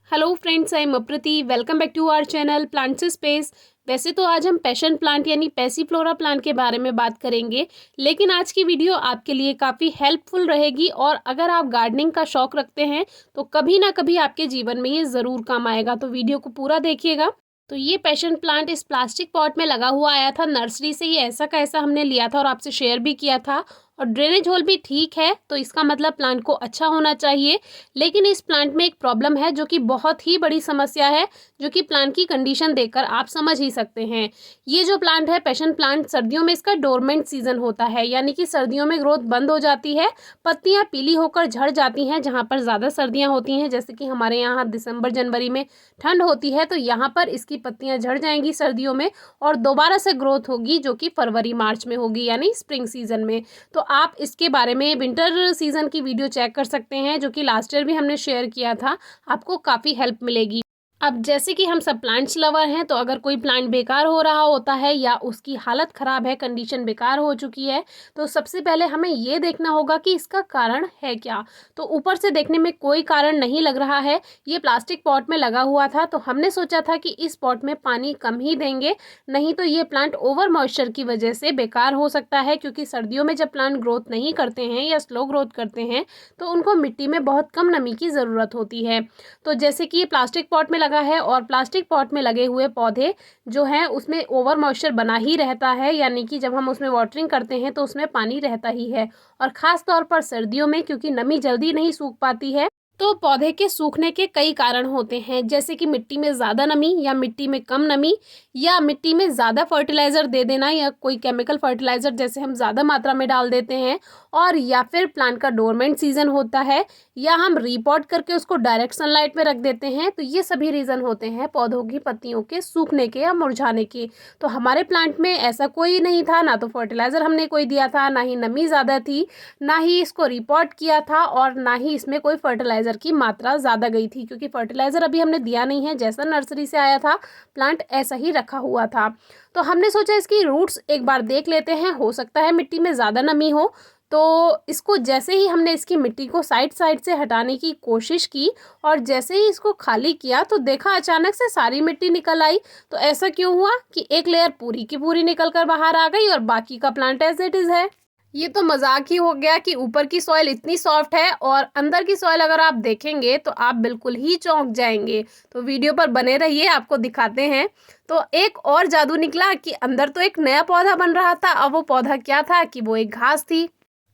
Hello friends, I am Aprati. Welcome back to our channel plants space. वैसे तो आज हम पैशन प्लांट यानी पैसीफ्लोरा प्लांट के बारे में बात करेंगे, लेकिन आज की वीडियो आपके लिए काफ़ी हेल्पफुल रहेगी और अगर आप गार्डनिंग का शौक रखते हैं तो कभी ना कभी आपके जीवन में ये ज़रूर काम आएगा। तो वीडियो को पूरा देखिएगा। तो ये पैशन प्लांट इस प्लास्टिक पॉट में लगा हुआ आया था नर्सरी से। ये ऐसा का ऐसा हमने लिया था और आपसे शेयर भी किया था। और ड्रेनेज होल भी ठीक है, तो इसका मतलब प्लांट को अच्छा होना चाहिए। लेकिन इस प्लांट में एक प्रॉब्लम है जो कि बहुत ही बड़ी समस्या है, जो कि प्लांट की कंडीशन देखकर आप समझ ही सकते हैं। ये जो प्लांट है पैशन प्लांट, सर्दियों में इसका डोरमेंट सीजन होता है, यानी कि सर्दियों में ग्रोथ बंद हो जाती है, पत्तियां पीली होकर झड़ जाती हैं। जहां पर ज़्यादा सर्दियां होती हैं, जैसे कि हमारे यहाँ दिसंबर जनवरी में ठंड होती है, तो यहाँ पर इसकी पत्तियां झड़ जाएंगी सर्दियों में और दोबारा से ग्रोथ होगी जो कि फरवरी मार्च में होगी, यानी स्प्रिंग सीजन में। तो आप इसके बारे में विंटर सीजन की वीडियो चेक कर सकते हैं, जो कि लास्ट ईयर भी हमने शेयर किया था। आपको काफ़ी हेल्प मिलेगी। अब जैसे कि हम सब प्लांट्स लवर हैं, तो अगर कोई प्लांट बेकार हो रहा होता है या उसकी हालत ख़राब है, कंडीशन बेकार हो चुकी है, तो सबसे पहले हमें ये देखना होगा कि इसका कारण है क्या। तो ऊपर से देखने में कोई कारण नहीं लग रहा है। ये प्लास्टिक पॉट में लगा हुआ था, तो हमने सोचा था कि इस पॉट में पानी कम ही देंगे, नहीं तो ये प्लांट ओवर मॉइस्चर की वजह से बेकार हो सकता है। क्योंकि सर्दियों में जब प्लांट ग्रोथ नहीं करते हैं या स्लो ग्रोथ करते हैं, तो उनको मिट्टी में बहुत कम नमी की ज़रूरत होती है। तो जैसे कि ये प्लास्टिक पॉट में लगा है और प्लास्टिक पॉट में लगे हुए पौधे जो हैं उसमें ओवर मॉइस्चर बना ही रहता है, यानी कि जब हम उसमें वाटरिंग करते हैं तो उसमें पानी रहता ही है। और ख़ास तौर पर सर्दियों में, क्योंकि नमी जल्दी नहीं सूख पाती है, तो पौधे के सूखने के कई कारण होते हैं, जैसे कि मिट्टी में ज़्यादा नमी या मिट्टी में कम नमी, या मिट्टी में ज़्यादा फर्टिलाइज़र दे देना या कोई केमिकल फर्टिलाइज़र जैसे हम ज़्यादा मात्रा में डाल देते हैं, और या फिर प्लांट का डोरमेंट सीजन होता है, या हम रीपॉट करके उसको डायरेक्ट सनलाइट में रख देते हैं। तो ये सभी रीज़न होते हैं पौधों की पत्तियों के सूखने के या मुरझाने के। तो हमारे प्लांट में ऐसा कोई नहीं था, ना तो फर्टिलाइज़र हमने कोई दिया था, ना ही नमी ज़्यादा थी, ना ही इसको रिपॉट किया था, और ना ही इसमें कोई फर्टिलाइज़र की मात्रा ज़्यादा गई थी। क्योंकि फर्टिलाइज़र अभी हमने दिया नहीं है, जैसा नर्सरी से आया था प्लांट ऐसा ही रखा हुआ था। तो हमने सोचा इसकी रूट्स एक बार देख लेते हैं, हो सकता है मिट्टी में ज़्यादा नमी हो। तो इसको जैसे ही हमने इसकी मिट्टी को साइड साइड से हटाने की कोशिश की और जैसे ही इसको खाली किया, तो देखा अचानक से सारी मिट्टी निकल आई। तो ऐसा क्यों हुआ कि एक लेयर पूरी की पूरी निकल कर बाहर आ गई और बाकी का प्लांट एज इट इज़ है। ये तो मजाक ही हो गया कि ऊपर की सॉइल इतनी सॉफ्ट है और अंदर की सॉइल अगर आप देखेंगे तो आप बिल्कुल ही चौंक जाएंगे। तो वीडियो पर बने रहिए, आपको दिखाते हैं। तो एक और जादू निकला कि अंदर तो एक नया पौधा बन रहा था। अब वो पौधा क्या था कि वो एक घास थी।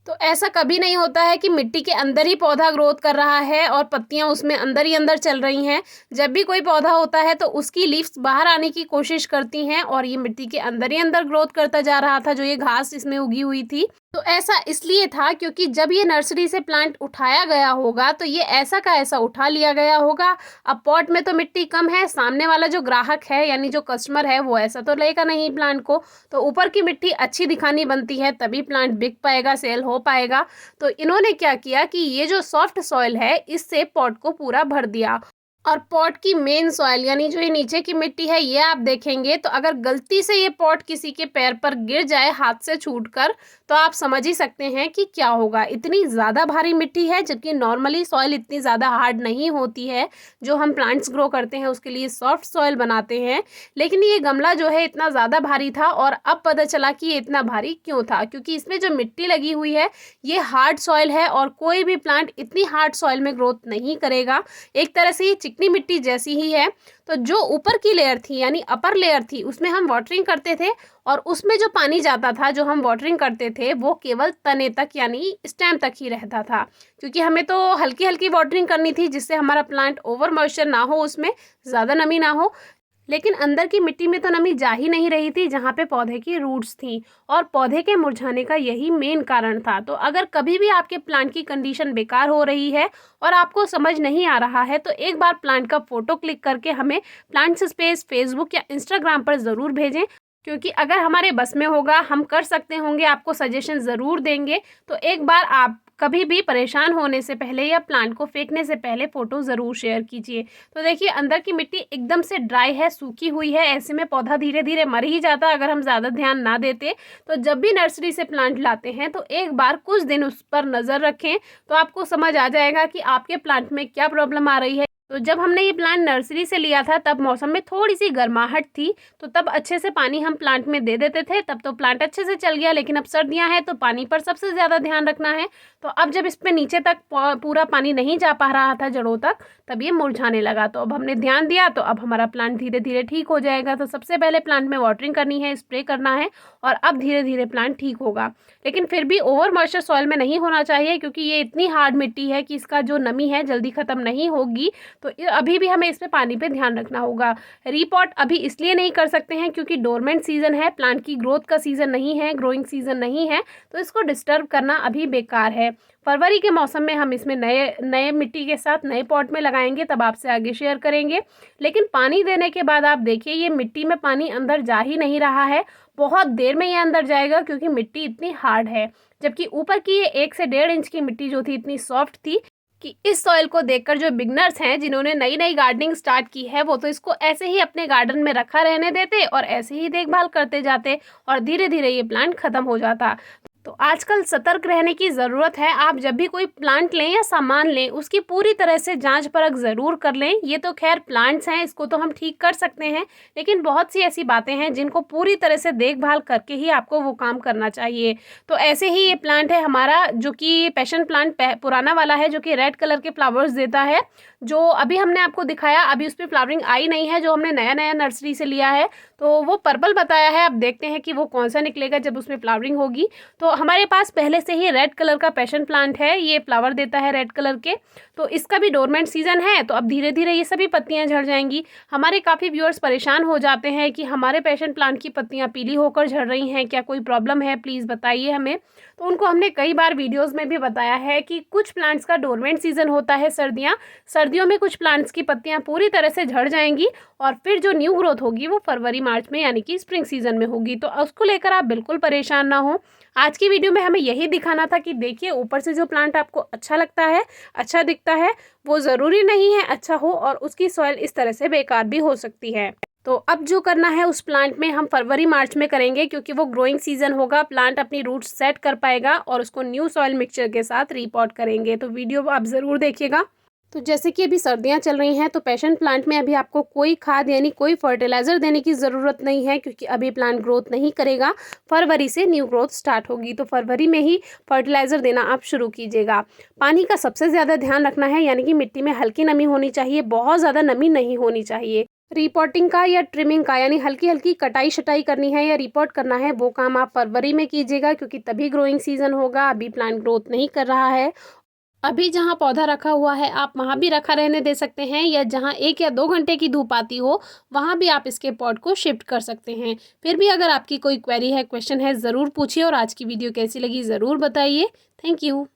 तो ऐसा कभी नहीं होता है कि मिट्टी के अंदर ही पौधा ग्रोथ कर रहा है और पत्तियां उसमें अंदर ही अंदर चल रही हैं। जब भी कोई पौधा होता है तो उसकी लीव्स बाहर आने की कोशिश करती हैं, और ये मिट्टी के अंदर ही अंदर ग्रोथ करता जा रहा था, जो ये घास इसमें उगी हुई थी। तो ऐसा इसलिए था क्योंकि जब ये नर्सरी से प्लांट उठाया गया होगा तो ये ऐसा का ऐसा उठा लिया गया होगा। अब पॉट में तो मिट्टी कम है, सामने वाला जो ग्राहक है यानी जो कस्टमर है वो ऐसा तो लेगा नहीं प्लांट को। तो ऊपर की मिट्टी अच्छी दिखानी बनती है, तभी प्लांट बिक पाएगा, सेल हो पाएगा। तो इन्होंने क्या किया कि ये जो सॉफ्ट सॉइल है इससे पॉट को पूरा भर दिया। और पॉट की मेन सॉइल यानी जो ये नीचे की मिट्टी है, ये आप देखेंगे तो अगर गलती से ये पॉट किसी के पैर पर गिर जाए हाथ से छूटकर, तो आप समझ ही सकते हैं कि क्या होगा। इतनी ज़्यादा भारी मिट्टी है, जबकि नॉर्मली सॉइल इतनी ज़्यादा हार्ड नहीं होती है। जो हम प्लांट्स ग्रो करते हैं उसके लिए सॉफ्ट सॉइल बनाते हैं, लेकिन ये गमला जो है इतना ज़्यादा भारी था। और अब पता चला कि ये इतना भारी क्यों था, क्योंकि इसमें जो मिट्टी लगी हुई है ये हार्ड सॉइल है, और कोई भी प्लांट इतनी हार्ड सॉइल में ग्रोथ नहीं करेगा। एक तरह से ये चिकनी मिट्टी जैसी ही है। तो जो ऊपर की लेयर थी यानी अपर लेयर थी, उसमें हम वाटरिंग करते थे, और उसमें जो पानी जाता था जो हम वाटरिंग करते थे वो केवल तने तक यानी स्टेम तक ही रहता था। क्योंकि हमें तो हल्की हल्की वाटरिंग करनी थी, जिससे हमारा प्लांट ओवर मॉइस्चर ना हो, उसमें ज़्यादा नमी ना हो। लेकिन अंदर की मिट्टी में तो नमी जा ही नहीं रही थी, जहाँ पे पौधे की रूट्स थी, और पौधे के मुरझाने का यही मेन कारण था। तो अगर कभी भी आपके प्लांट की कंडीशन बेकार हो रही है और आपको समझ नहीं आ रहा है, तो एक बार प्लांट का फोटो क्लिक करके हमें प्लांट्स स्पेस फेसबुक या इंस्टाग्राम पर ज़रूर भेजें। क्योंकि अगर हमारे बस में होगा, हम कर सकते होंगे, आपको सजेशन ज़रूर देंगे। तो एक बार आप कभी भी परेशान होने से पहले या प्लांट को फेंकने से पहले फ़ोटो ज़रूर शेयर कीजिए। तो देखिए अंदर की मिट्टी एकदम से ड्राई है, सूखी हुई है। ऐसे में पौधा धीरे धीरे मर ही जाता अगर हम ज़्यादा ध्यान ना देते। तो जब भी नर्सरी से प्लांट लाते हैं तो एक बार कुछ दिन उस पर नज़र रखें, तो आपको समझ आ जाएगा कि आपके प्लांट में क्या प्रॉब्लम आ रही है। तो जब हमने ये प्लांट नर्सरी से लिया था तब मौसम में थोड़ी सी गर्माहट थी, तो तब अच्छे से पानी हम प्लांट में दे देते थे, तब तो प्लांट अच्छे से चल गया। लेकिन अब सर्दियां हैं तो पानी पर सबसे ज़्यादा ध्यान रखना है। तो अब जब इस पे नीचे तक पूरा पानी नहीं जा पा रहा था जड़ों तक, तब ये मुरझाने लगा। तो अब हमने ध्यान दिया तो अब हमारा प्लांट धीरे धीरे ठीक हो जाएगा। तो सबसे पहले प्लांट में वाटरिंग करनी है, स्प्रे करना है, और अब धीरे धीरे प्लांट ठीक होगा। लेकिन फिर भी ओवर मॉइस्चर सॉइल में नहीं होना चाहिए, क्योंकि ये इतनी हार्ड मिट्टी है कि इसका जो नमी है जल्दी ख़त्म नहीं होगी। तो अभी भी हमें इसमें पानी पे ध्यान रखना होगा। रीपॉट अभी इसलिए नहीं कर सकते हैं क्योंकि डोरमेंट सीजन है, प्लांट की ग्रोथ का सीज़न नहीं है, ग्रोइंग सीजन नहीं है, तो इसको डिस्टर्ब करना अभी बेकार है। फरवरी के मौसम में हम इसमें नए मिट्टी के साथ नए पॉट में लगाएंगे, तब आपसे आगे शेयर करेंगे। लेकिन पानी देने के बाद आप देखिए ये मिट्टी में पानी अंदर जा ही नहीं रहा है। बहुत देर में ये अंदर जाएगा क्योंकि मिट्टी इतनी हार्ड है। जबकि ऊपर की ये 1 से 1.5 इंच की मिट्टी जो थी इतनी सॉफ्ट थी कि इस सॉइल को देखकर जो बिगनर्स हैं जिन्होंने नई नई गार्डनिंग स्टार्ट की है वो तो इसको ऐसे ही अपने गार्डन में रखा रहने देते और ऐसे ही देखभाल करते जाते, और धीरे धीरे ये प्लांट खत्म हो जाता। तो आजकल सतर्क रहने की ज़रूरत है। आप जब भी कोई प्लांट लें या सामान लें उसकी पूरी तरह से जांच परख ज़रूर कर लें। ये तो खैर प्लांट्स हैं, इसको तो हम ठीक कर सकते हैं, लेकिन बहुत सी ऐसी बातें हैं जिनको पूरी तरह से देखभाल करके ही आपको वो काम करना चाहिए। तो ऐसे ही ये प्लांट है हमारा जो कि पैशन प्लांट पुराना वाला है, जो कि रेड कलर के फ्लावर्स देता है। जो अभी हमने आपको दिखाया अभी उस पर फ्लावरिंग आई नहीं है, जो हमने नया नया नर्सरी से लिया है तो वो पर्पल बताया है। अब देखते हैं कि वो कौन सा निकलेगा जब उसमें फ्लावरिंग होगी। तो हमारे पास पहले से ही रेड कलर का पैशन प्लांट है, ये फ्लावर देता है रेड कलर के। तो इसका भी डोरमेंट सीजन है, तो अब धीरे धीरे ये सभी पत्तियां झड़ जाएंगी। हमारे काफ़ी व्यूअर्स परेशान हो जाते हैं कि हमारे पैशन प्लांट की पत्तियां पीली होकर झड़ रही हैं, क्या कोई प्रॉब्लम है, प्लीज़ बताइए हमें। तो उनको हमने कई बार वीडियोज़ में भी बताया है कि कुछ प्लांट्स का डोरमेंट सीजन होता है सर्दियों में कुछ प्लांट्स की पत्तियां पूरी तरह से झड़ जाएंगी, और फिर जो न्यू ग्रोथ होगी वो फरवरी मार्च में यानी कि स्प्रिंग सीजन में होगी। तो उसको लेकर आप बिल्कुल परेशान ना हो। आज की वीडियो में हमें यही दिखाना था कि देखिए ऊपर से जो प्लांट आपको अच्छा लगता है, अच्छा दिखता है, वो ज़रूरी नहीं है अच्छा हो, और उसकी सॉइल इस तरह से बेकार भी हो सकती है। तो अब जो करना है उस प्लांट में हम फरवरी मार्च में करेंगे, क्योंकि वो ग्रोइंग सीजन होगा, प्लांट अपनी रूट्स सेट कर पाएगा, और उसको न्यू सॉइल मिक्सचर के साथ रीपॉट करेंगे। तो वीडियो आप ज़रूर देखिएगा। तो जैसे कि अभी सर्दियां चल रही हैं तो पैशन प्लांट में अभी आपको कोई खाद यानी कोई फर्टिलाइज़र देने की ज़रूरत नहीं है, क्योंकि अभी प्लांट ग्रोथ नहीं करेगा। फरवरी से न्यू ग्रोथ स्टार्ट होगी, तो फरवरी में ही फर्टिलाइज़र देना आप शुरू कीजिएगा। पानी का सबसे ज़्यादा ध्यान रखना है, यानी कि मिट्टी में हल्की नमी होनी चाहिए, बहुत ज़्यादा नमी नहीं होनी चाहिए। रिपोर्टिंग का या ट्रिमिंग का यानी हल्की हल्की कटाई छटाई करनी है या रिपोर्ट करना है, वो काम आप फरवरी में कीजिएगा, क्योंकि तभी ग्रोइंग सीजन होगा। अभी प्लांट ग्रोथ नहीं कर रहा है। अभी जहाँ पौधा रखा हुआ है आप वहाँ भी रखा रहने दे सकते हैं, या जहाँ 1 या 2 घंटे की धूप आती हो वहाँ भी आप इसके पॉट को शिफ्ट कर सकते हैं। फिर भी अगर आपकी कोई क्वेरी है, क्वेश्चन है, ज़रूर पूछिए, और आज की वीडियो कैसी लगी ज़रूर बताइए। Thank you.